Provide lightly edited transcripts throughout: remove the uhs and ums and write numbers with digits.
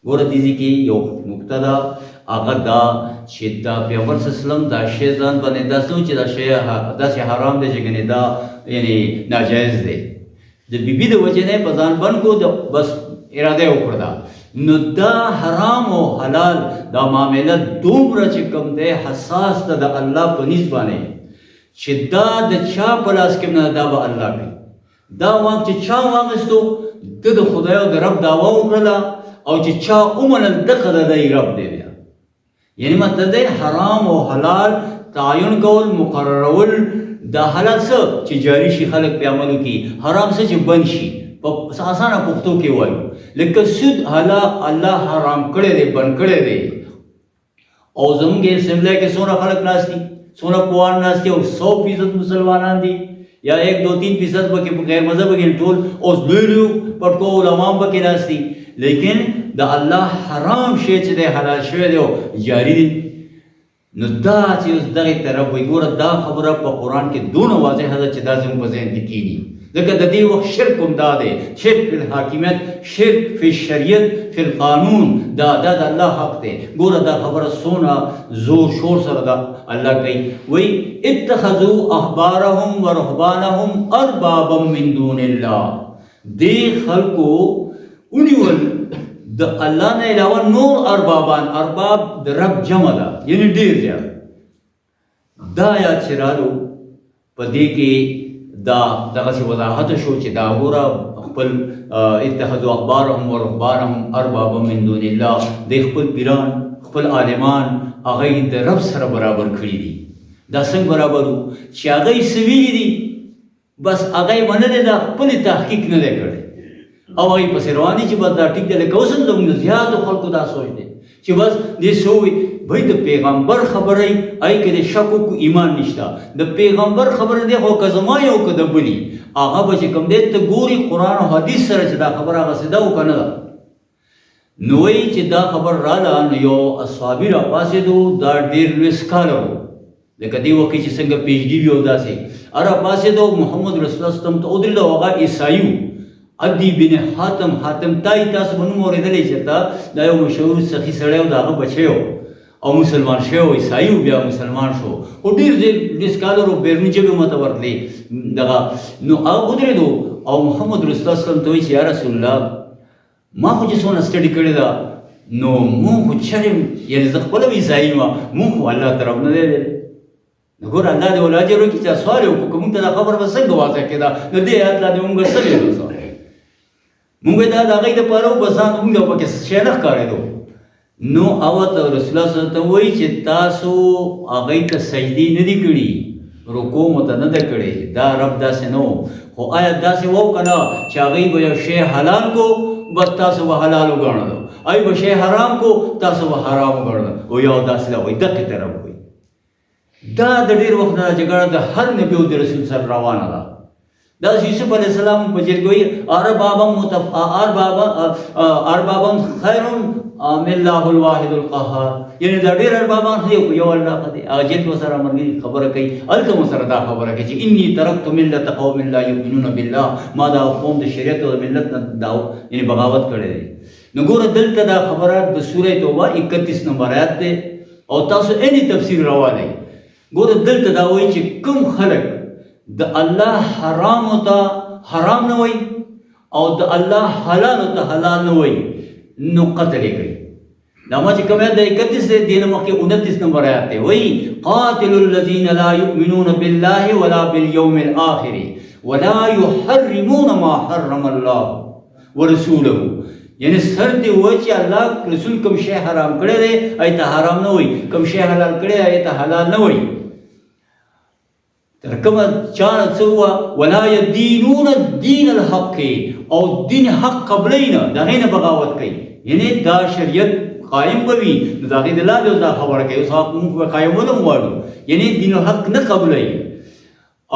ګوره دې کې یو نقطه ده هغه دا چې دا پیغمبر صلی الله علیه وسلم دا شی ځان باندې داسې و چې دا شی داسې حرام دی چې ګنې دا یعنی ناجایز دی د بیبي د وجې نه په ځان بند کو بس اراده یې وکړه نو دا حرام او حلال دا معامله دومره چې کوم دی حساس ده د الله په نسبت باندې چې دا د چا په لاس کې نه دا به الله کوي دا واک چې چا واغستو د خدای او د رب دعوا وکړله او چې چا ومنل دغه د دی رب دی بیا یعنی مطلب دی حرام او حلال تعین کول مقررول دا حلال څه چې جاری شي خلک پې عمل وکړي حرام څه چې بند شي په اسانه پښتو کې وایو لکه سود الله حرام کړی دی بند کړی دی او زموږ اسمبلی کې څومره خلک ناست دي څومره پوهان ناست دي او 100% مسلمانان دي یا 1-2-3% پکې غیر مذهب کې ټول اوس لوی پټکو علما هم پکې ناست دي لیکن د الله حرام شی چې دی حلال شوی دی او جاری دی نو دا چې اوس دغې طرف وایي ګوره دا خبره په قرآن کې دونه واضحه ده چې دا زموږ په ذهن کې کېږي ځکه د دې وخت شرک هم دا دی شرک فی الحاکمیت شرک فی الشریعت فی القانون دا د الله حق دی ګوره دا خبره څونه زور شور سره دا الله کوي وایي اتخذوا احبارهم ورهبانهم اربابا من دون الله دې خلکو ونیول د الله نه علاوه نور اربابان ارباب د رب جمع ده یعنی ډېر زیات دا یاد چې رالو په دې کې دا دغسې وضاحت شو چې دا ګوره خپل اتخذوا احبارهم ورهبانهم اربابا من دون الله د خپل پیران خپل عالمان هغه یې د رب سره برابر کړي دي دا څنګه برابر وو چې هغه یې څه ویلي دي بس هغه یې منلې ده خپل تحقیق نه دی کړی او هغه پسې روان دي چې بس دا ټیک دی لکه اوس هم زموږ زیاتو خلکو دا سوچ دی چې بس دې څه ووایي بھائی د پیغمبر خبره یې هغې کې د شک وکړو ایمان نشته د پیغمبر خبره دی خو که زما یو که د بلي هغه به چې کوم دی ته ګوري قرآن او حدیث سره چې دا خبره هغسې ده او که نه ده نو وایي چې دا خبر راله نو یو اصحابي راپاڅېدو دا ډېر لوی سکالر و لکه دې وخت کې چې څنګه پی ایچ ډي وي او داسې راپاڅېدو محمد رسول الله صلی ته ودرېد او هغه عیسایي و عدي بن حاتم تای تاسو به نوم اورېدلی چېرته دا یو مشهور سخي سړی و د هغه بچی و او مسلمان شوی و عیسایي و بیا مسلمان شو خو ډېر سکالر و بیروني ژبې ورته ورتلې دغه نو هغه ودرېدو او محمد رسول الله صلی ته وایي چې یا رسول الله ما خو چې څونه سټډي کړې ده نو مونږ خو چرې یعنې زه خپله عیسایي یم مونږ خو الله طرف نه دی ویلی نو ګوره الله دې ول اجر وکړي چې سوال یې وکړو که مونږ ته دا خبره به څنګه واضح کېده نو دې آیت لا دې مونږ څه ویلو مونږ دا د هغې دپاره و بس مونږ ته پکې شی نه ښکارېدو نو هغه ته رسول الله صلی الله علیه وسلم وایي چې تاسو هغې ته سجدې نه دي کړي رکوع مو ته نه ده کړې دا رب داسې نه و خو آیا داسې و که نه چې هغوی به یو شی حلال کو بس تاسو به حلال وګڼلو هغوی به شی حرام کو تاسو به حرام وګڼلو او یو داسې ده وایي دقې طرف وایي دا د ډېر وخت نه جګړه د هر نبي او د رسول سره روانه ده دا یوسف علیه السلام په جیل کې وایي اربابا خیر ام الله الواحد القهار یعنی دا ډېر اربابان خو یو الله ښه دی هغه جیل به ورسره ملګري خبره کوي هلته مو سره دا خبره کوي چې انی ترکت ملت قوم لا یؤمنون بالله ما دا قوم د شریعت او د ملت نه دا یعنی بغاوت کړی دی نو ګوره دلته دا خبره د سوره توبه 31 نمبر آیات دی او تاسو اني تفسیر راوالئ ګوره دلته دا وایي چې کوم خلک د الله حرام ته حرام نه وایي او د الله حلال ته حلال نه وایي نو قتل یې کوي دا ما چې کوم آیت د 31 دی دې نه مخکې 29 نمبر آیات دی وایي قاتلوا الذین لا یؤمنون بالله ولا بالیوم الآخر ولا یحرمون ما حرم الله ورسوله یعنی سر دی وایي چې الله رسول کوم شی حرام کړی دی هغې ته حرام نه وایي کوم شی حلال کړی دی هغې ته حلال نه وایي تر کومه چا څه ووه ولا یدینون الدین الحق او دین حق قبلوي نه د هغې نه بغاوت کوي یعنی دا شریعت قایم به وي نو د هغې د لاندې دا خبره کوي اوس موږ به قایمول هم غواړو یعنی دین الحق نه قبلوي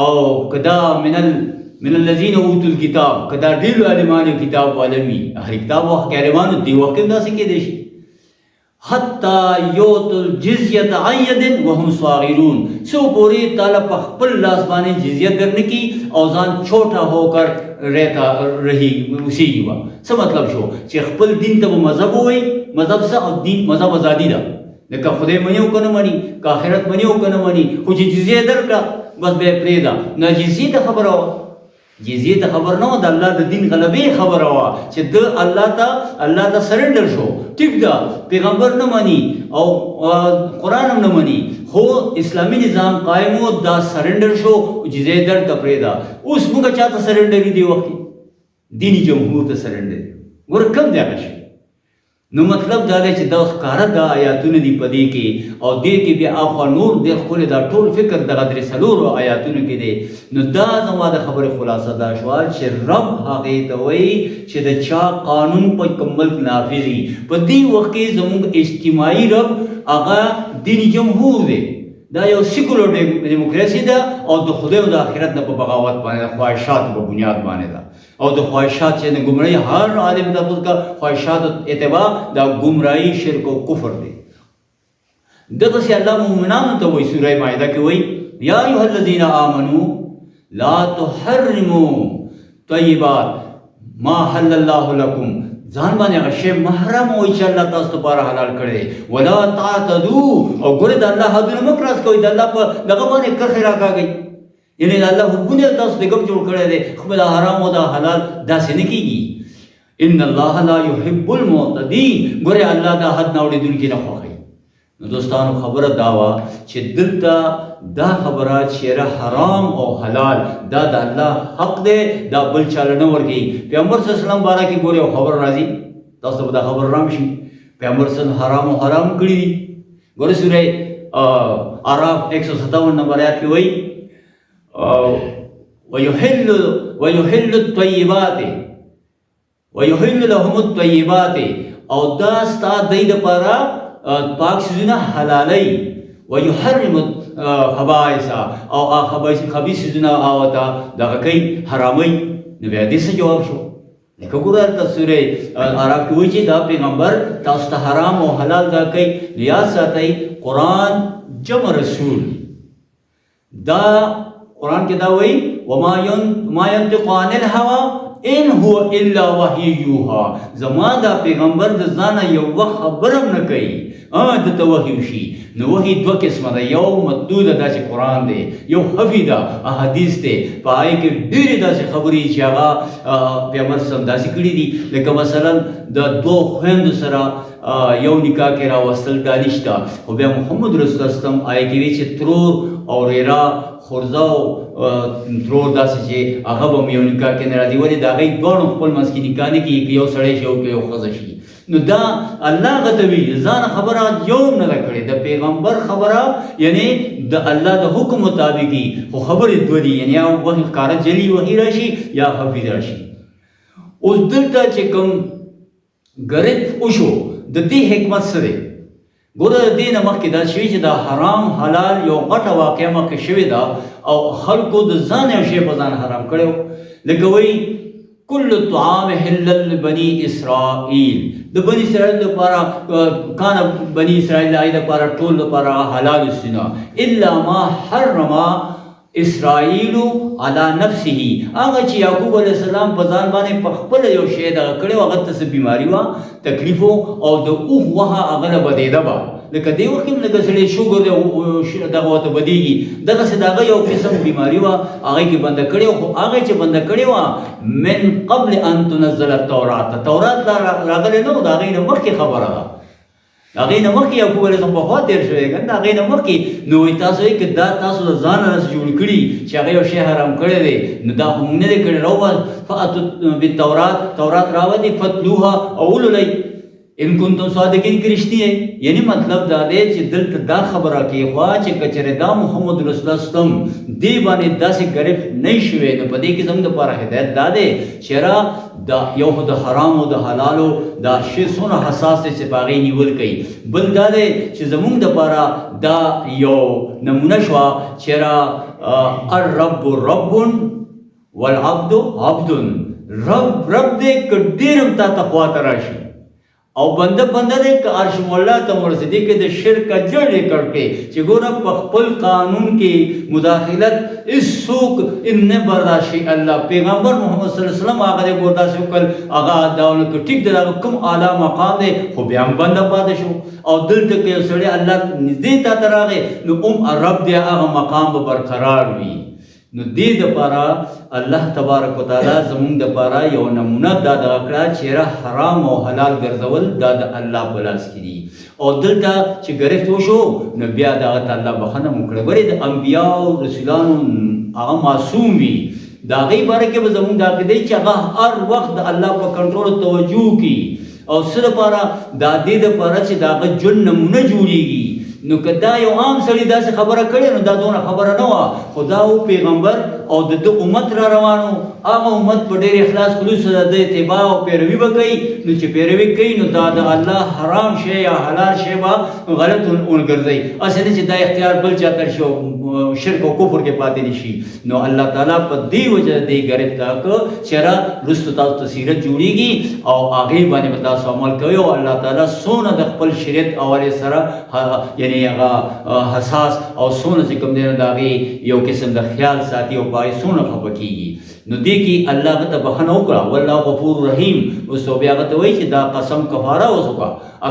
او که دا من الذین اوتوا الکتاب که دا ډېرو عالمانو کتاب والا وي هر کتاب وخت کې عالمانو دې وخت کې هم داسې کېدی شي حتی یوت الجزیت عن ید وهم صاغرون سو پوری تعالیٰ په خپل لاس باندې جزیه درنکي او ځان چھوٹا ہو کر رہتا رہی اوسیږي څه مطلب شو چې خپل دین ته به مذهب ووایي مذهب څه او دین مذهب ازادي ده لکه خدای مني او کنه مني که آخرت مني او کنه مني خو چې جزیه درکړه بس به یې پرېږده نه جزیې ته خبره وه جزیه ته خبر نه وه د الله د دین غلبې خبره وه چې ده الله ته سرنډر شو ټیک ده پیغمبر نه مني او قرآن هم نه مني خو اسلامي نظام قائم و دا سرنډر شو جزیه درکړه پرېږده اوس موږ چا ته سرنډري دی وخت دیني جمهور ته سرنډري ګوره کم دی هغه شی نو مطلب دا دی چې دا ښکاره دا آیاتونه دي په دې کې او دې کې بیا اخوا نور ډېر ښکلی دا ټول فکر دغه درې څلورو آیاتونو کې دی نو دا زما د خبرې خلاصه دا شوه چې رب هغې ته وایي چې د چا قانون په کوم ملک نافظ وي په دې وخت کې زموږ اجتماعي رب هغه دیني جمهور دی دا یو سیکولر ډیموکراسي ده او د خدای او د آخرت نه په بغاوت باندې د خواهشاتو په بنیاد باندې ده او د خواهشات چې د ګمراهي هر عالم تپوس کا خواهشات اتباع دا ګمراهي شرک او کفر دی دغسې الله مؤمنانو ته وایي سوره مائده کې وایي یا ایها الذین آمنوا لا تحرموا طیبات ما حل الله لكم ځان باندې هغه شی محرم وایي چې الله تاسو لپاره حلال کړی دی ولا تعتدوا او ګورې د الله حدونه مه کراس کوئ د الله په دغه باندې کرښې راکاږئ یعنی د الله حکمونه تاسو د ګپ جوړ کړی دی خو د حرام او د حلال داسې نه کېږي ان الله لا يحب المعتدين ګورې الله دا حد نه اورېدونکي نه خوښوي نو دوستانو خبره دا وه چې دلته دا خبره چیرې حرام او حلال دا د الله حق دی دا بل چاله نه ورکوي پیغمبر صلی الله علیه وسلم باره کې ګورې یو خبر راځي تاسو ته به دا خبر رام شي پیغمبر صلی الله حرام او حرام کړي دي ګورې سوره اعراف 157 نمبر آیات کې وایي ويحل الطيبات ويحل لهم الطيبات او دا ستا دای دپاره پاک څیزونه حلالوي ويحرم خبائث او خبیث څیزونه هغه ته دغه کوي حراموي نو بیا دې څه جواب شو لکه ګوره هلته سورې اعراف کې وایي چې دا پیغمبر تاسو ته حرام او حلال دا کوي یاد ساتئ قرآن جمع رسول دا قرآن کې دا وایي وما ينطق عن الهوى ان هو الا وحی یوحى زما دا پیغمبر د ځانه یو وخت خبره هم نه کوي دته وحی وشي نو وحی دوه قسمه ده یو محدوده دا چې قرآن دی یو حفی ده احادیث دی په هغې کې ډېرې داسې خبرې چې هغه پیغمبر صلی داسې کړي دي لکه مثلا د دوو خویندو سره یو نکاح کې راوستل دا نشته خو بیا محمد رسول الله صلی هغې کې وي چې ترور او ریرا خورزه او ترور داسې چې هغه به هم یو نکاح کې نه راځي ولې د هغوی دواړو خپل منځ کې نکاح نه کېږي که یو سړی شي او که یو ښځه شي نو دا الله هغه ته وي ځان خبره یو هم نه ده کړې د پیغمبر خبره یعنی د الله د حکم مطابق وي خو خبرې دوه دي یعنې یا وحي ښکاره جلي وحي راشي یا خفي راشي اوس دلته چې کوم ګرد وشو د دې حکمت څه دی ګوره د دې نه مخکې دا شوي چې دا حرام حلال یو غټه واقعه مخکې شوې ده او خلکو د ځان یو شی په ځان حرام کړی و لکه وایي کل طعام حل لبني اسرائیل د بني اسرائیل لپاره کان بني اسرائیل هغې دپاره ټول لپاره حلال السنه الا ما حرم اسرائیل علی نفسه هغه چې یعقوب علیه السلام په ځان باندې په خپله یو شی دغه کړی و هغه ته څه بیماري وه تکلیف و او د اوښ غوښه هغه نه بدېده به لکه دې وخت کې هم لکه سړی شوګر دغه ورته بدېږي دغسې د هغه یو قسم بیماري وه هغې کې بنده کړې وه خو هغې چې بنده کړې وه من قبل ان تنزل التورات تورات راغلی نه و د هغې نه مخکې خبره ده هغې نه مخکې یعقوب علیه السلام پخوا تېر شوی که نه هغې نه مخکې نو وایي تاسو وایي که دا تاسو د ځانه رس جوړ کړي چې هغه یو شی حرام کړی دی نو دا خو مونږ نه دی کړی راوباس فاتو بالتورات راولئ فتلوها او ولولئ ان کنتم صادقین کې رښتینی یعنی مطلب دا دی چې دلته دا خبره کېښوه چې که چېرې دا محمد رسول الله صلم دې باندې داسې ګرفت نه شوی نو په دې کې زموږ دپاره هدایت دا دی چې یاره دا یو خو د حرامو د حلالو دا شی څومره حساس دی چې په هغې نیول کوي بل دا دی چې زموږ دپاره دا یو نمونه شوه چې یاره الرب رب والعبد عبد رب دی که ډېر هم تا ته خواته راشي او بنده دې که عرش مولا ته ورسېدي کې د شرک جړې کړکې چې ګوره په خپل قانون کې مداخلت هېڅوک نه برداشي الله پیغمبر محمد صلی الله علیه وسلم هغه دې ګوره داسې وکړل هغه داونه که ټیک دی هغه کوم اعلی مقام دی خو بیا هم بنده پاتې شو او دلته کې یو سړی الله نږدې تا ته راغی نو رب دې هغه مقام به برقرار وي نو دې دپاره الله تبارک وتعالی زمونږ دپاره یو نمونه دا دغه کړه چې حرام او حلال ګرځول دا د الله په لاس کې دي او دلته چې ګرفت وشو نو بیا دغه ته الله بخښنه وکړه ګورې د انبیاو رسولانو هغه معصوم وي د هغې باره کې به زمونږ دا عقیده چې هغه هر وخت د الله په کنټرول توجه کړي او څه دپاره دا دې دپاره چې د هغه ژوند نمونه جوړېږي نو که دا یو عام سړي داسې خبره کړې نو دا دونه خبره نه وه خو دا و پیغمبر او د ده امت را روانو هغه امت په ډېر اخلاص خلوص سره د اتباع او پیروي به کوي نو چې پیروي کوي نو دا د الله حرام شی یا حلال شی به غلط ونګرځوي هسې نه چې دا اختیار بل چا ته شي شرک او کفر کې پاتې نه شي نو الله تعالی په دې وجه دې ګرفتار کړ چې رستو تاسو ته سیرت جوړېږي او هغې باندې به تاسو عمل کوئ او الله تعالی څونه د خپل شریعت حوالې سره یعنی هغه حساس او څونه چې کوم دی نو د هغې یو قسم د خیال ساتي او په هغې څونه خفه کېږي نو دې کې الله هغه ته بخښنه وکړه والله غفور رحیم اوس بیا هغه ته وایي چې دا قسم کفاره اوس وکړه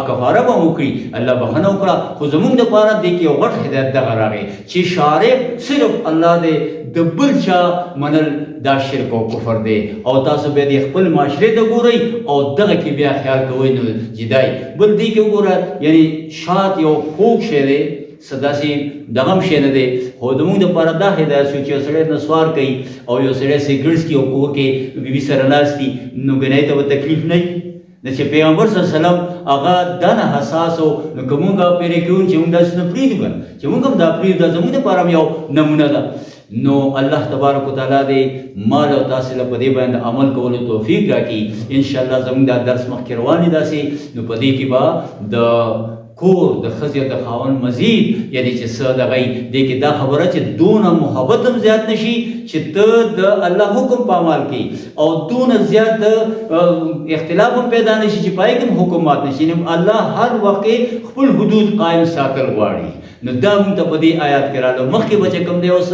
کفاره به وکړي الله بخښنه وکړه خو زمونږ دپاره دې کې یو غټ هدایت دغه راغی چې شارع صرف الله دې د بل چا منل دا شرک او کفر دی او تاسو بیا د خپل معاشرې ته ګورئ او دغه کې بیا خیال کوئ نو جدای بل دې کې وګوره یعنی شات یو خوږ شی دی څه داسې دغه هم شی نه دی خو زمونږ دپاره دا هدایت شو چې یو سړی نسوار کوي او یو سړی سګرټ څکي او کور کې بیبي سره ناست دي نو ګنۍ ته به تکلیف نه وي نو چې پیغمبر صلی الله علیه وسلم هغه دنه حساس و نو که مونږ هغه پیرې کوو چې مونږ داسې نه پرېږدو که نه چې مونږ هم دا پرېږدو دا زمونږ دپاره هم یو نمونه ده نو الله تبارک وتعالی دې مال او تاسو له په دې باندې عمل کولو توفیق راکړي انشاءالله زموږ دا درس مخکې روان دي داسې نو په دې کې به د کور د ښځې د خاوند مزید یعنی چې څه دغه دې کې دا خبره چې دونه محبت هم زیات نشي چې ته د الله حکم په عمل کې او دونه زیات اختلاف هم پیدا نشي چې پای کې حکم مات نشي الله هر وخت خپل حدود قائم ساتل غواړي نو دا موږ ته په دې آیات کې راغله مخکې به چې کوم دی اوس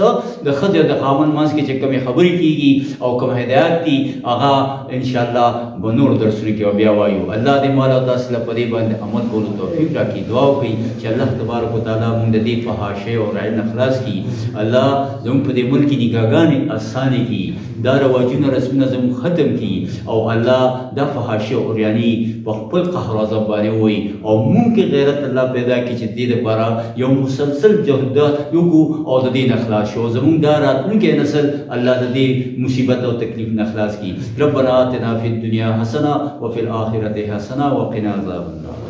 د ښځې او د خاوند منځ کې چې کومې خبرې کېږي او کوم هدایات دي هغه انشاءالله به نور درسونو کې بیا وایو الله دې مولا تاسو له په دې باندې عمل کولو توفیق راکړي دعا وکړئ چې الله تبارک وتعالی موږ د دې فحاشۍ او رایې نه خلاص کړي الله زموږ په دې ملک کې نکاحګانې اسانې کړي دا رواجونه رسمونه زموږ ختم کړي او الله دا فحاشۍ او عریاني په خپل قهر او غضب باندې ووایي او موږ کې غیرت الله پیدا کړي چې دې لپاره یو مسلسل جهد وکړو او د دې نه خلاص شو زموږ دا راتلونکی نسل الله د دې مصیبت او تکلیف نه خلاص کړي ربنا آتنا فی الدنیا حسنه وفي الآخرة حسنه وقنا عذاب النار